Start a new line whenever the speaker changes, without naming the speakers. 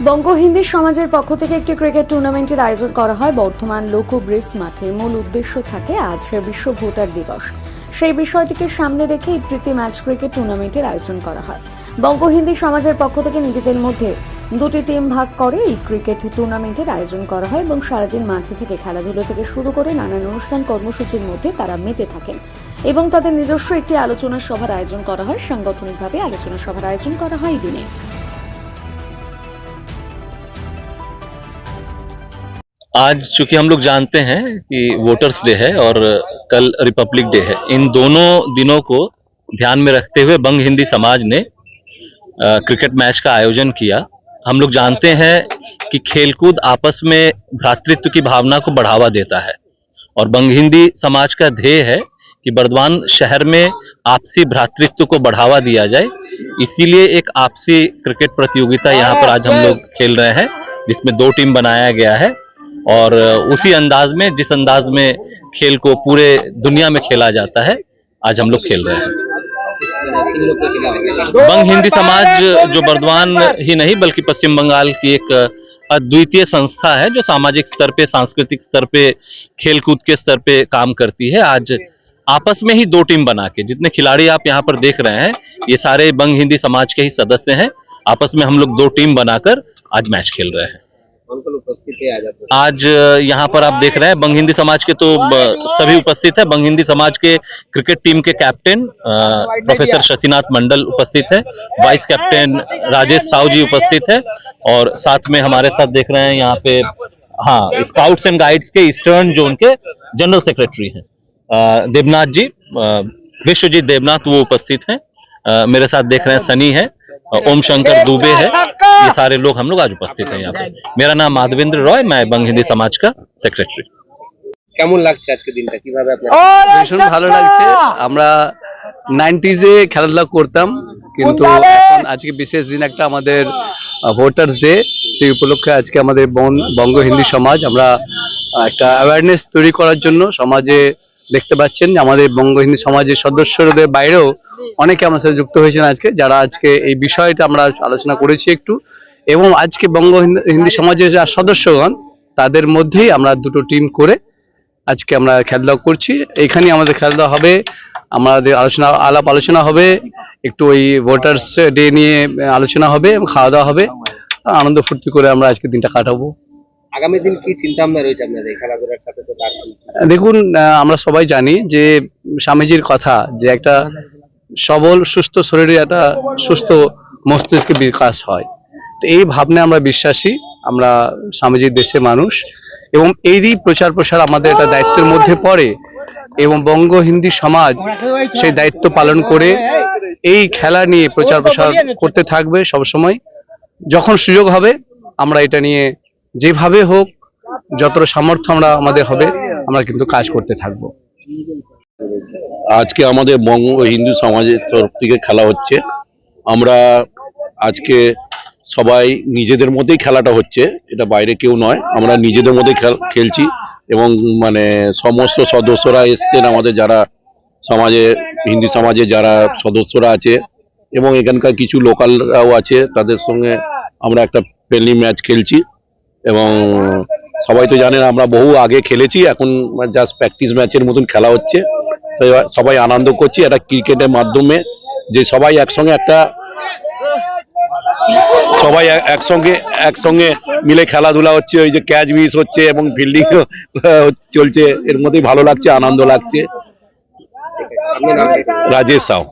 বঙ্গ হিন্দি সমাজের পক্ষ থেকে একটি ক্রিকেট টুর্নামেন্টের আয়োজন করা হয় বর্ধমান লোকো ব্রিজ মাঠে। মূল উদ্দেশ্য থাকে আজ বিশ্ব ভোটার দিবস, সেই বিষয়টিকে সামনে রেখে এই প্রীতি ম্যাচ ক্রিকেট টুর্নামেন্টের আয়োজন করা হয়। বঙ্গ হিন্দি সমাজের পক্ষ থেকে নিজেদের মধ্যে দুটি টিম ভাগ করে এই ক্রিকেট টুর্নামেন্টের আয়োজন করা হয় এবং সারাদিন মাঠে থেকে খেলাধুলো থেকে শুরু করে নানান অনুষ্ঠান কর্মসূচির মধ্যে তারা মেতে থাকেন এবং তাদের নিজস্ব একটি আলোচনা সভার আয়োজন করা হয়। সাংগঠনিকভাবে আলোচনা সভার আয়োজন করা হয় এই দিনে।
आज चूंकि हम लोग जानते हैं कि वोटर्स डे है और कल रिपब्लिक डे है, इन दोनों दिनों को ध्यान में रखते हुए बंग हिंदी समाज ने क्रिकेट मैच का आयोजन किया। हम लोग जानते हैं कि खेलकूद आपस में भ्रातृत्व की भावना को बढ़ावा देता है और बंग हिंदी समाज का ध्येय है कि बर्दवान शहर में आपसी भ्रातृत्व को बढ़ावा दिया जाए। इसीलिए एक आपसी क्रिकेट प्रतियोगिता यहाँ पर आज हम लोग खेल रहे हैं, जिसमें 2 टीम बनाया गया है और उसी अंदाज में, जिस अंदाज में खेल को पूरे दुनिया में खेला जाता है, आज हम लोग खेल रहे हैं। बंग हिंदी समाज जो बर्दवान ही नहीं बल्कि पश्चिम बंगाल की एक अद्वितीय संस्था है जो सामाजिक स्तर पे, सांस्कृतिक स्तर पे, खेलकूद के स्तर पे काम करती है। आज आपस में ही 2 टीम बना के, जितने खिलाड़ी आप यहाँ पर देख रहे हैं ये सारे बंग हिंदी समाज के ही सदस्य हैं। आपस में हम लोग 2 टीम बनाकर आज मैच खेल रहे हैं। आज यहाँ पर आप देख रहे हैं बंग हिंदी समाज के तो सभी उपस्थित है। बंग हिंदी समाज के क्रिकेट टीम के कैप्टन प्रोफेसर शशिनाथ मंडल उपस्थित है, वाइस कैप्टन राजेश साहू जी उपस्थित है और साथ में हमारे साथ देख रहे हैं यहाँ पे स्काउट्स एंड गाइड्स के ईस्टर्न जोन के जनरल सेक्रेटरी हैं देवनाथ जी, विश्वजीत देवनाथ, वो उपस्थित हैं। मेरे साथ देख रहे हैं सनी है, ओम शंकर दुबे है, ये सारे लोग हम लोग आज उपस्थित हैं यहाँ पे। मेरा नाम माधवेंद्र रॉय, मैं बंग हिंदी समाज का सेक्रेटरी।
কেমন লাগছে আজকে দিনটা, কিভাবে আপনার?
ভীষণ ভালো লাগছে। আমরা 90s এ খেলাধুলা করতাম, কিন্তু এখন আজকে বিশেষ দিন একটা আমাদের ভোটার্স ডে, সেই উপলক্ষে আজকে আমাদের বঙ্গ হিন্দি সমাজ আমরা একটা অ্যাওয়ারনেস তৈরি করার জন্য সমাজে দেখতে পাচ্ছেন আমাদের বঙ্গ হিন্দি সমাজের সদস্যদের বাইরেও অনেকে আমার সাথে যুক্ত হয়েছেন আজকে, যারা আজকে এই বিষয়টা আমরা আলোচনা করেছি একটু, এবং আজকে বঙ্গ হিন্দি সমাজের যারা সদস্যগণ তাদের মধ্যেই আমরা 2টো টিম করে আজকে আমরা খেলাধুলা করছি। এখানে আমাদের খেলাধুলা হবে, আমাদের আলোচনা হবে, একটু ওই ভোটার্স ডে নিয়ে আলোচনা হবে এবং খাওয়া দাওয়া হবে, আনন্দ ফুর্তি করে আমরা আজকে দিনটা কাটাবো।
আগামী দিন কি চিন্তা ভাবনা রয়েছে আপনাদের খেলাধুলার সাথে সাথে?
দেখুন, আমরা সবাই জানি যে স্বামীজির কথা যে একটা সবল সুস্থ শরীরে একটা সুস্থ মস্তিষ্কের বিকাশ হয়, তো এই ভাবনা আমরা বিশ্বাসী, আমরা স্বামীজির দেশে মানুষ এবং এরই প্রচার প্রসার আমাদের একটা দায়িত্বের মধ্যে পড়ে এবং বঙ্গ হিন্দি সমাজ সেই দায়িত্ব পালন করে এই খেলা নিয়ে প্রচার প্রসার করতে থাকবে সবসময়। যখন সুযোগ হবে আমরা এটা নিয়ে যেভাবে হোক, যতটা সামর্থ্য আমাদের হবে, আমরা কিন্তু কাজ করতে থাকবো।
আজকে আমাদের বঙ্গ হিন্দু সমাজের তরফ থেকে খেলা হচ্ছে। আমরা আজকে সবাই নিজেদের মধ্যেই খেলাটা হচ্ছে, এটা বাইরে কেউ নয়, আমরা নিজেদের মধ্যেই খেলছি এবং মানে সমস্ত সদস্যরা এসছেন, আমাদের যারা সমাজে হিন্দু সমাজে যারা সদস্যরা আছে এবং এখানকার কিছু লোকালরাও আছে, তাদের সঙ্গে আমরা একটা ফ্রেন্ডলি ম্যাচ খেলছি এবং সবাই তো জানেন আমরা বহু আগে খেলেছি, এখন জাস্ট প্র্যাকটিস ম্যাচের মতন খেলা হচ্ছে। সবাই আনন্দ করছি একটা ক্রিকেটের মাধ্যমে, যে সবাই একসঙ্গে মিলে খেলাধুলা হচ্ছে, ওই যে ক্যাচ মিস হচ্ছে এবং ফিল্ডিং চলছে, এর মধ্যেই ভালো লাগছে, আনন্দ লাগছে। রাজেশ সাহু।